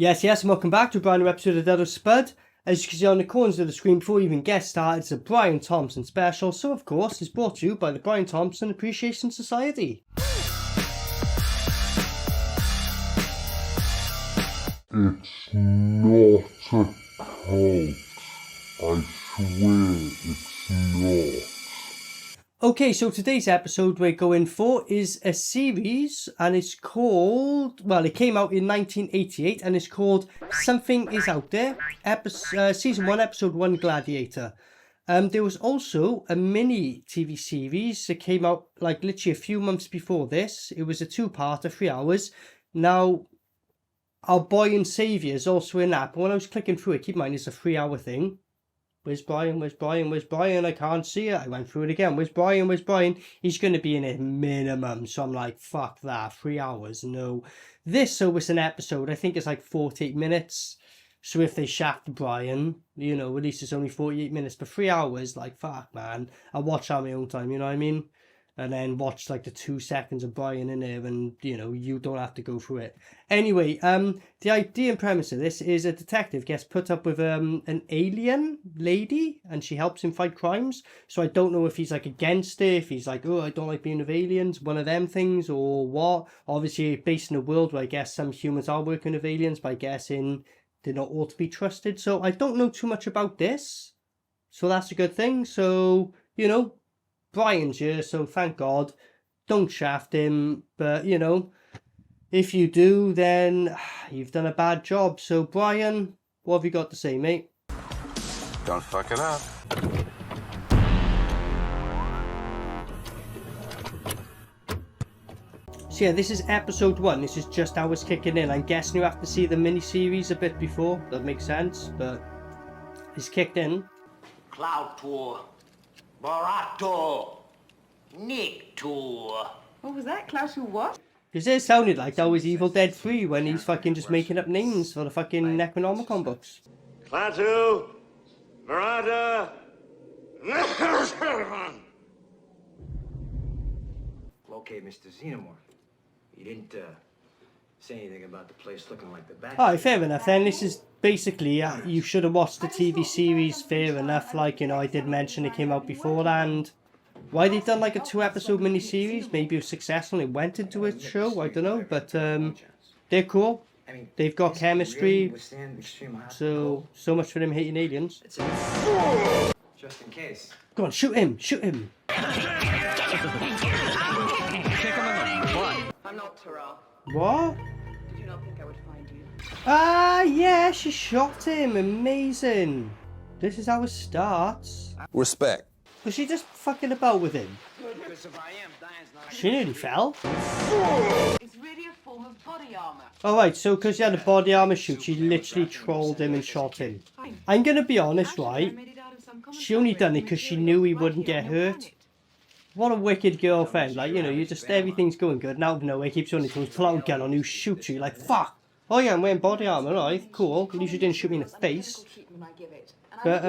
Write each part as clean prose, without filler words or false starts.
Yes, and welcome back to a brand new episode of DUD SPUD. As you can see on the corners of the screen before we even get started, it's a Brian Thompson special, so of course it's brought to you by the Brian Thompson Appreciation Society. It's not a cult. I swear it's not. Okay, so today's episode we're going for is a series, and it's called, well, it came out in 1988, and it's called Something Is Out There, Season 1, Episode 1, Gladiator. There was also a mini TV series that came out, like, literally a few months before this. It was a two-parter, 3 hours. Now, Our Boy and Saviour is also in that, but when I was clicking through it, keep in mind, it's a 3-hour thing. Where's Brian? Where's Brian? Where's Brian? I can't see it. I went through it again. Where's Brian? Where's Brian? He's going to be in it minimum. So I'm like, fuck that. 3 hours. No. This, so it's an episode. I think it's like 48 minutes. So if they shaft Brian, you know, at least it's only 48 minutes. But 3 hours, like, fuck, man. I'll watch on my own time, you know what I mean? And then watch like the 2 seconds of Brian in there, and you know, you don't have to go through it. Anyway, the idea and premise of this is a detective gets put up with an alien lady, and she helps him fight crimes. So I don't know if he's like against it, if he's like, oh, I don't like being with aliens, one of them things, or what. Obviously based in a world where I guess some humans are working with aliens, by guessing they're not all to be trusted. So I don't know too much about this, so that's a good thing. So, you know, Brian's here, so thank God. Don't shaft him, but you know, if you do, then you've done a bad job. So Brian, what have you got to say, mate? Don't fuck it up. So yeah, this is episode 1. This is just how it's kicking in. I'm guessing you have to see the mini-series a bit before. That makes sense, but it's kicked in. Cloud Tour. Barato, Nick Tour. What was that? Klaus who what? Because it sounded like that was Evil Dead 3 when he's fucking just making up names for the fucking Necronomicon books. Klaatu, Barata. Okay, Mr. Xenomorph. You didn't say anything about the place looking like the back. Alright, fair enough then. This is basically, you should have watched the TV series, fair enough. Like, you know, I did mention it came out beforehand. Why they've done like a 2-episode mini-series, maybe it was successful and it went into a show, I don't know. But they're cool. They've got chemistry. So much for them hating aliens. Just in case. Go on, shoot him, shoot him. I'm not Tara. What? Did you not think I would find you? Ah, yeah, she shot him. Amazing. This is how it starts. Respect. Was she just fucking about with him? She nearly fell. It's really a form of body armor. Alright, so because she had a body armor shoot, she literally trolled him and shot him. I'm going to be honest, right? She only done it because she knew he wouldn't get hurt. What a wicked girlfriend. Like, you know, you just, everything's going good, and out of nowhere, keeps running to his pull out a gun on you, shoots you, like, fuck. Oh yeah, I'm wearing body armor, alright, cool. At least you didn't shoot me in the face. But,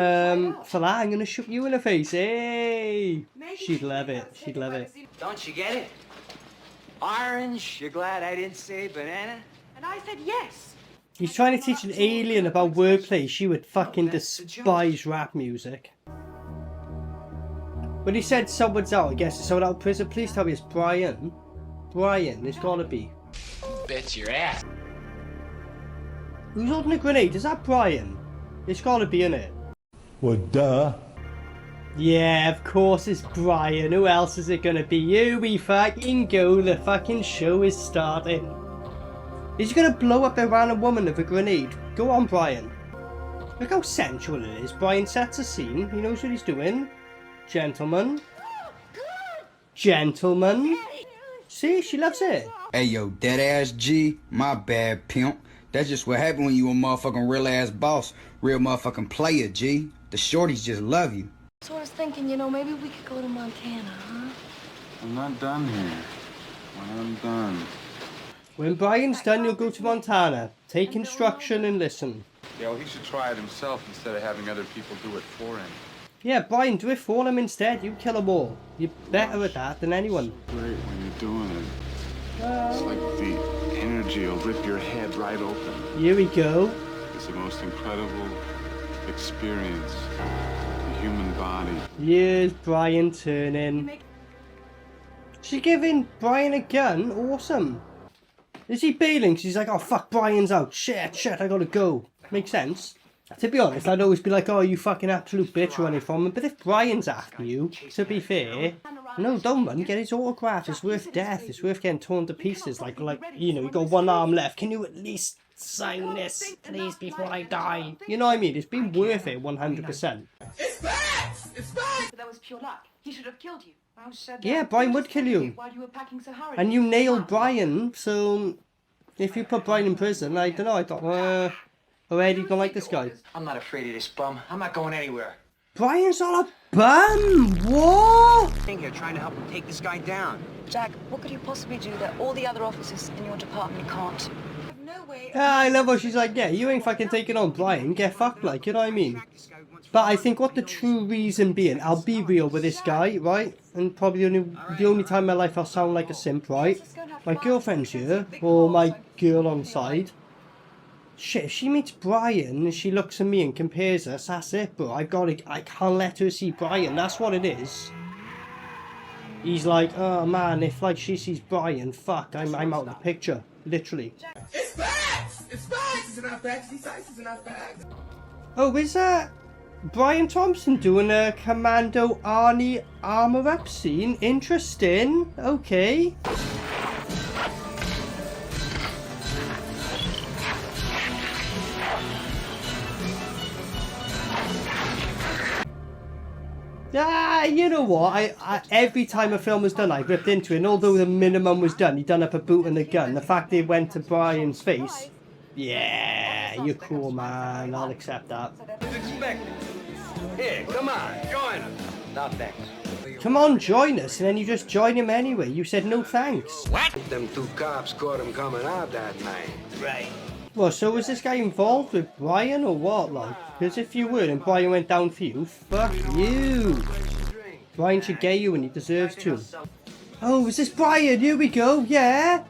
for that, I'm gonna shoot you in the face. Hey! She'd love it. She'd love it. Don't you get it? Orange, you're glad I didn't say banana? And I said yes. He's trying to teach an alien about wordplay. She would fucking despise rap music. When he said someone's out, I guess it's someone out of prison. Please tell me it's Brian. Brian, it's gotta be. Bet your ass. Who's holding a grenade? Is that Brian? It's gotta be, innit? Well, duh. Yeah, of course it's Brian. Who else is it gonna be? Here we fucking go. The fucking show is starting. Is he gonna blow up a random woman with a grenade? Go on, Brian. Look how sensual it is. Brian sets a scene. He knows what he's doing. Gentleman. Gentleman. See, she loves it. Hey yo, dead ass G, my bad pimp. That's just what happened when you a motherfucking real ass boss, real motherfucking player, G. The shorties just love you. So I was thinking, you know, maybe we could go to Montana, huh? I'm not done here. When I'm done. When Brian's done, you'll go to Montana. Take instruction and listen. Yeah, well, he should try it himself instead of having other people do it for him. Yeah, Brian, do it for them instead. You kill them all. You're better at that than anyone. Great when you're doing it. It's like the internet energy will rip your head right open. Here we go. It's the most incredible experience. The human body. Here's Brian turning. She's giving Brian a gun? Awesome. Is he bailing? She's like, oh fuck, Brian's out. Shit, I gotta go. Makes sense. To be honest, I'd always be like, oh, you fucking absolute bitch running from him. But if Brian's after you, to be fair, no, don't run. Get his autograph. It's worth death. It's worth getting torn to pieces. Like, you know, you got one arm left. Can you at least sign this, please, before I die? You know what I mean? It's been worth it, 100%. It's facts! It's facts! But that was pure luck. He should have killed you. Yeah, Brian would kill you. While you were packing so hurriedly. And you nailed Brian, so if you put Brian in prison, I don't know, I thought, already don't like this guy. I'm not afraid of this bum. I'm not going anywhere. Brian's not a bum! What? I'm here trying to help him take this guy down. Jack, what could you possibly do that all the other officers in your department can't? No way. I love how she's like, yeah, you ain't fucking taking on Brian, get fucked, like, you know what I mean? But I think what the true reason being, I'll be real with this guy, right? And probably the only time in my life I'll sound like a simp, right? My girlfriend's here, or my girl on side. Shit, if she meets Brian and she looks at me and compares us, that's it, bro. I can't let her see Brian, that's what it is. He's like, oh man, if like she sees Brian, fuck, I'm out of the picture. Literally. It's facts! It's facts! It's not facts, these facts, it's not facts. Oh, is that Brian Thompson doing a Commando Arnie armor up scene? Interesting. Okay. You know what? I every time a film was done, I ripped into it. And although the minimum was done, he done up a boot and a gun. The fact they went to Brian's face, yeah, you're cool, man. I'll accept that. Here, come on, join us. No thanks. Come on, join us, and then you just join him anyway. You said no thanks. What? Them two cops caught him coming out that night. Right. Well, so was this guy involved with Brian or what, like? Because if you were and Brian went down for you, fuck you. Brian should get you and he deserves to. Oh, is this Brian? Here we go, yeah.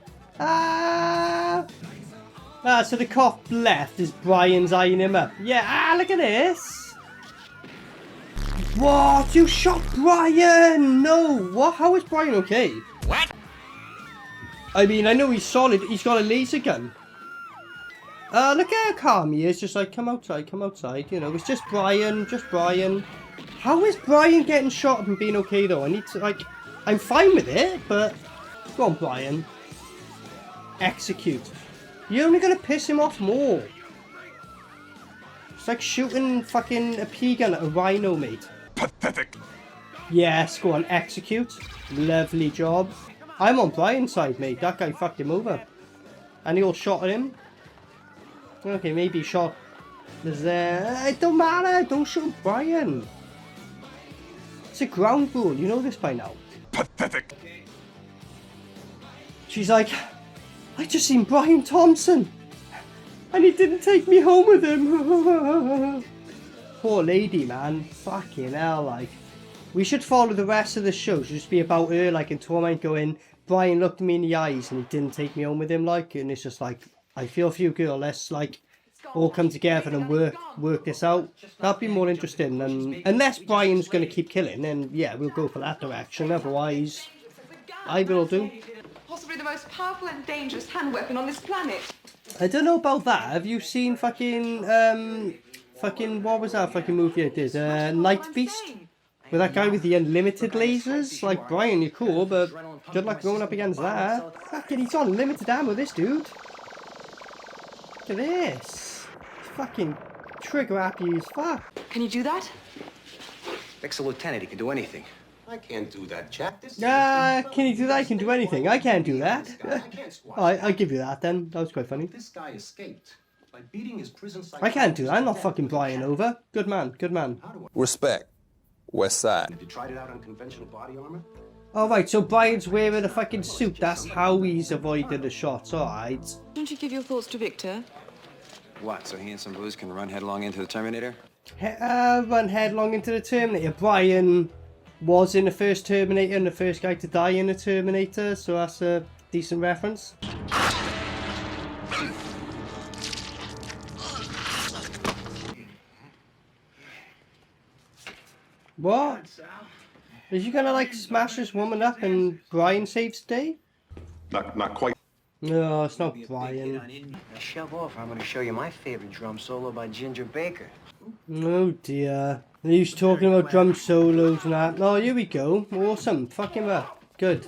So the cop left as Brian's eyeing him up. Yeah, look at this. What? You shot Brian? No, what? How is Brian okay? What? I mean, I know he's solid. He's got a laser gun. Look at how calm he is. Just like, come outside, you know. It's just Brian, How is Brian getting shot and being okay, though? I need to, like, I'm fine with it, but... Go on, Brian. Execute. You're only gonna piss him off more. It's like shooting fucking a pea gun at a rhino, mate. Pathetic. Yes, go on, execute. Lovely job. I'm on Brian's side, mate. That guy fucked him over. And he all shot at him. Okay, maybe he shot... It don't matter, don't shoot Brian. It's a ground rule, you know this by now. Pathetic. She's like, I just seen Brian Thompson. And he didn't take me home with him. Poor lady, man. Fucking hell, like. We should follow the rest of the show. It should just be about her, like, in torment going, Brian looked me in the eyes and he didn't take me home with him, like. And it's just like, I feel for you, girl. Let's, like, all come together and work this out. That'd be more interesting. And unless Brian's going to keep killing, then, yeah, we'll go for that direction. Otherwise, I will do. Possibly the most powerful and dangerous hand weapon on this planet. I don't know about that. Have you seen fucking, what was that fucking movie I did? Night Beast? With that guy with the unlimited lasers? Like, Brian, you're cool, but good luck going up against that. Fucking, he's got unlimited ammo, this dude. Look at this. Fucking trigger happy as fuck. Can you do that? Ex-lieutenant, he can do anything. I can't do that, Jack. Can you do that? I can do anything. I can't do that. I'll give you that then. That was quite funny. This guy escaped by beating his prison I can't do that. I'm not fucking Brian over. Good man, good man. Respect. West Side. Have you tried it out on conventional body armor? Alright, so Brian's wearing a fucking suit. That's how he's avoided the shots. Alright. Don't you give your thoughts to Victor? What, so he and some booze can run headlong into the Terminator? Run headlong into the Terminator. Brian was in the first Terminator and the first guy to die in the Terminator, so that's a decent reference. What? Is he gonna like smash this woman up and Brian saves the day? Not quite. No, it's not Brian. Now shove off. I'm going to show you my favorite drum solo by Ginger Baker. Oh dear. He's talking about drum solos and that. Oh, here we go. Awesome. Fuck him up. Good.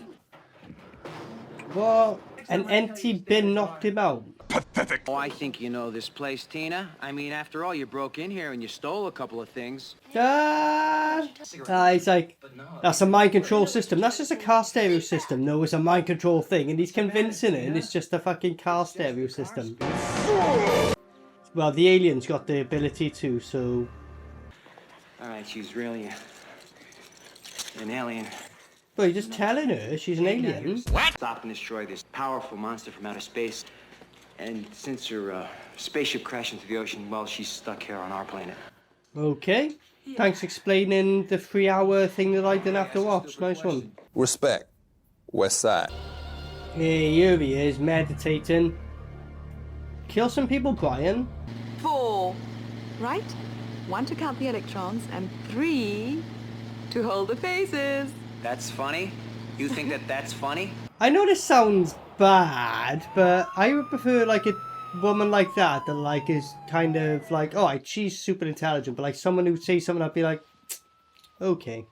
What? An empty bin knocked him out. Pathetic. Oh, I think you know this place, Tina. I mean, after all, you broke in here and you stole a couple of things. He's like, that's a mind control system. That's just a car stereo system. No, it's a mind control thing. And he's convincing it, and it's just a fucking car stereo system. Well, the alien's got the ability to, so... Alright, she's really an alien. Well, you're just telling her she's an alien. Stop and destroy this powerful monster from outer space. And since her spaceship crashed into the ocean, well, she's stuck here on our planet. Okay. Thanks for explaining the 3-hour thing that I didn't have to watch. Nice one. Respect. West Side. Hey, here he is, meditating. Kill some people, Brian. 4, right? 1 to count the electrons and 3 to hold the faces. That's funny? You think that that's funny? I know this sounds bad, but I would prefer like a woman like that like is kind of like, oh, she's super intelligent, but like someone who says something, I'd be like, okay,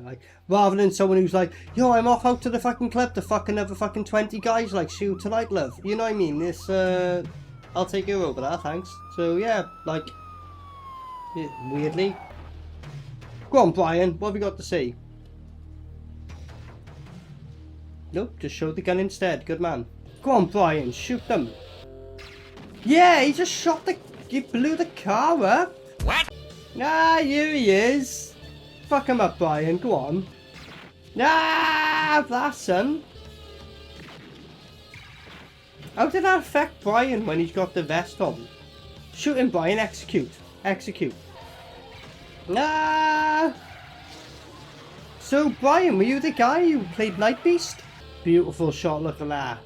like rather than someone who's like, yo, I'm off out to the fucking club to fuck another fucking 20 guys, like, see you tonight, love. You know what I mean? This, I'll take you over that, thanks. So yeah, like, weirdly. Go on, Brian, what have you got to say? Nope, just showed the gun instead. Good man. Go on, Brian, shoot them. Yeah, he just shot he blew the car up. What? Ah, here he is. Fuck him up, Brian, go on. Ah, blast him. How did that affect Brian when he's got the vest on? Shoot him, Brian, execute. Execute. Ah. So, Brian, were you the guy who played Night Beast? Beautiful shot, look at that.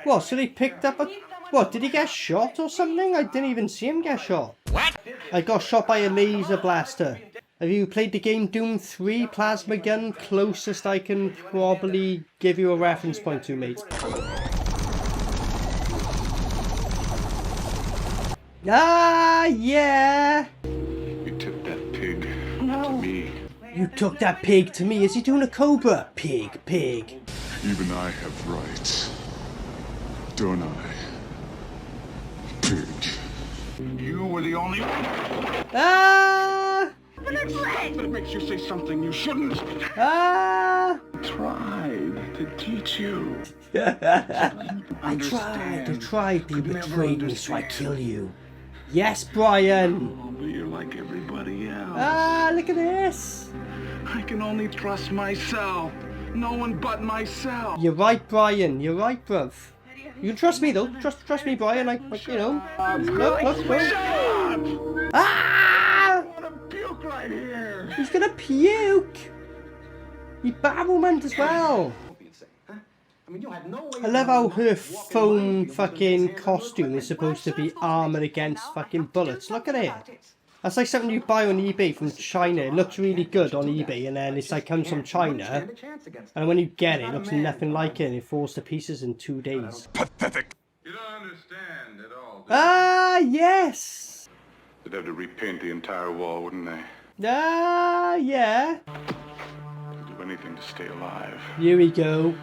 What, so they picked up a... What, did he get shot or something? I didn't even see him get shot. What? I got shot by a laser blaster. Have you played the game Doom 3 Plasma Gun? Closest I can probably give you a reference point to, mate. Ah, yeah! You took that pig to me. You took that pig to me. Is he doing a cobra? Pig, pig. Even I have rights. Don't I? Pig. You were the only one. Ah! That makes you say something you shouldn't. Ah! Tried to teach you. I tried. You betrayed me, so I kill you. Yes, Brian. Oh, but you're like everybody else. Ah, look at this. I can only trust myself. No one but myself. You're right, Brian. You're right, bruv. You can trust me, though. Trust me, Brian. Like you know. Look. Ah! I want to puke right here. He's gonna puke. He battlement as well. I love how her foam fucking costume is supposed to be armor against fucking bullets. Look at it. That's like something you buy on eBay from China. It looks really good on eBay, and then it's like comes from China, and when you get it, it looks nothing like it, and it falls to pieces in 2 days. Pathetic. You don't understand at all. Ah, yes. They'd have to repaint the entire wall, wouldn't they? Ah, yeah. They'd do anything to stay alive. Here we go.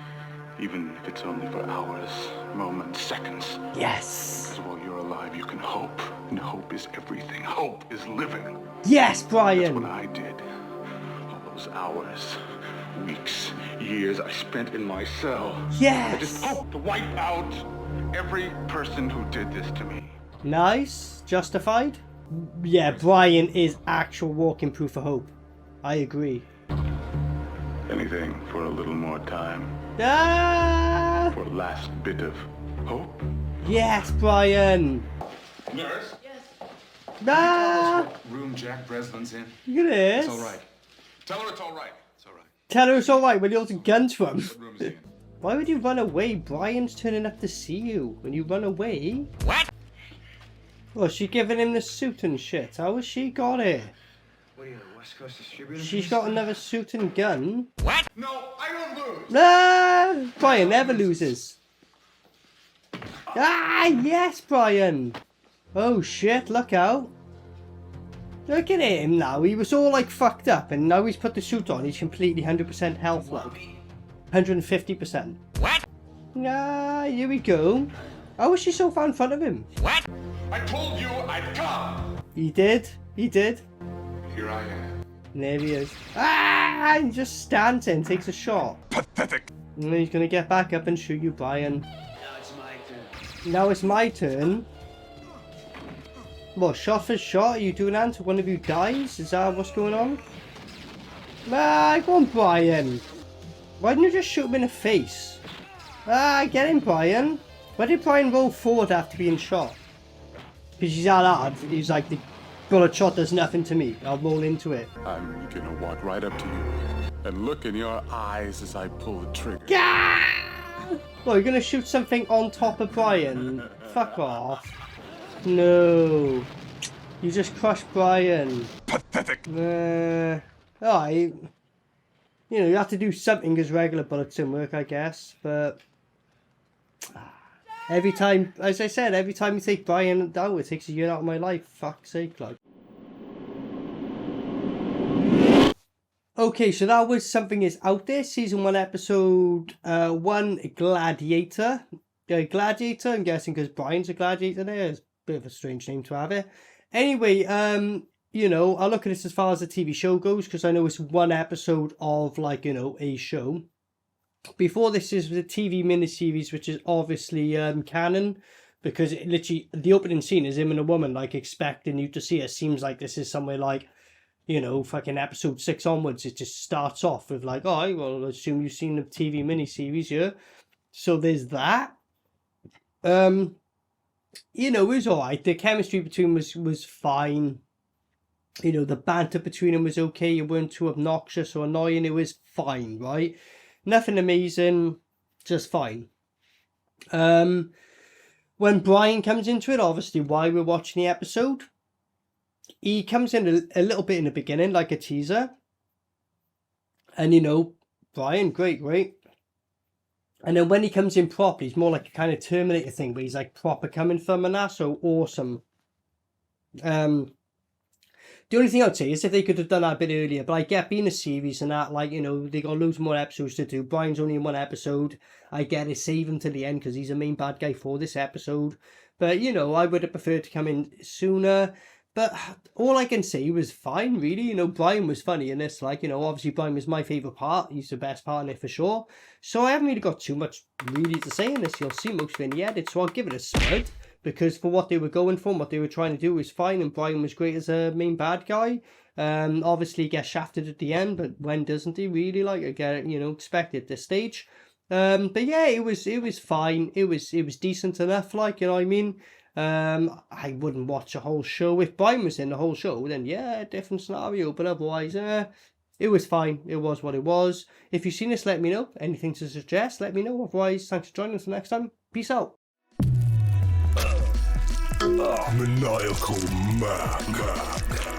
Even if it's only for hours, moments, seconds. Yes. Because while you're alive, you can hope. And hope is everything. Hope is living. Yes, Brian. That's what I did. All those hours, weeks, years I spent in my cell. Yes. I just hoped to wipe out every person who did this to me. Nice. Justified. Yeah, Brian is actual walking proof of hope. I agree. Anything for a little more time. Ah! For a last bit of hope. Yes, Brian. Nurse? Yes. Ah! Room Jack Breslin's in. Look at this. It's all right. Tell her it's all right. It's all right. Tell her it's all right when you're holding guns from. What room is he in? Why would you run away? Brian's turning up to see you. When you run away? What? Well, she giving him the suit and shit. How has she got it? What are you West Coast distributor. She's got another suit and gun. What? No, I don't lose. Ah, Brian never loses. Ah, yes, Brian. Oh shit, look out. Look at him now. He was all like fucked up and now he's put the suit on. He's completely 100% health like. 150%. What? Ah, here we go. How was she so far in front of him? What? I told you I'd come. He did. He did. Here I am. And there he is. Ah, he just stands there and takes a shot. Pathetic. And then he's going to get back up and shoot you, Brian. Now it's my turn. Now it's my turn. What, shot for shot? Are you doing that until one of you dies? Is that what's going on? Ah, go on, Brian. Why didn't you just shoot him in the face? Ah, get him, Brian. Why did Brian roll forward after being shot? Because he's that hard. He's like, the bullet shot does nothing to me. I'll roll into it. I'm gonna walk right up to you and look in your eyes as I pull the trigger. Yeah! Oh, you're gonna shoot something on top of Brian? Fuck off. No. You just crushed Brian. Pathetic. Alright. You know, you have to do something because regular bullets don't work, I guess. But every time, as I said, every time you take Brian down, it takes a year out of my life. Fuck's sake, like. Okay, so that was Something Is Out There, Season 1, Episode 1, Gladiator. Gladiator, I'm guessing because Brian's a gladiator there. It's a bit of a strange name to have it. Anyway, you know, I'll look at this as far as the TV show goes because I know it's one episode of, like, you know, a show. Before this is the TV miniseries, which is obviously canon because it literally, the opening scene is him and a woman, like, expecting you to see it. Seems like this is somewhere like, you know, fucking episode 6 onwards. It just starts off with like, oh, well, I assume you've seen the TV miniseries, yeah? So there's that. You know, it was alright. The chemistry between was fine. You know, the banter between them was okay. It weren't too obnoxious or annoying. It was fine, right? Nothing amazing, just fine. When Brian comes into it, obviously, while we're watching the episode, he comes in a little bit in the beginning, like a teaser. And, you know, Brian, great. And then when he comes in properly, he's more like a kind of Terminator thing, where he's like proper coming from and that, so awesome. The only thing I'd say is if they could have done that a bit earlier, but I get being a series and that, like, you know, they got loads more episodes to do. Brian's only in one episode. I get it, save him to the end because he's the main bad guy for this episode. But, you know, I would have preferred to come in sooner. But all I can say was fine, really. You know, Brian was funny in this. Like, you know, obviously Brian was my favourite part. He's the best part in it for sure. So I haven't really got too much really to say in this. You'll see most of it in the edit. So I'll give it a SPUD. Because for what they were going for and what they were trying to do was fine. And Brian was great as a main bad guy. Obviously he gets shafted at the end. But when doesn't he really? Like, I get it, you know, expect at this stage. But yeah, it was fine. It was decent enough. Like, you know what I mean? I wouldn't watch a whole show. If Brian was in the whole show, then yeah, different scenario. But otherwise, it was fine. It was what it was. If you've seen this, let me know. Anything to suggest, let me know. Otherwise, thanks for joining us next time. Peace out. Maniacal Mac.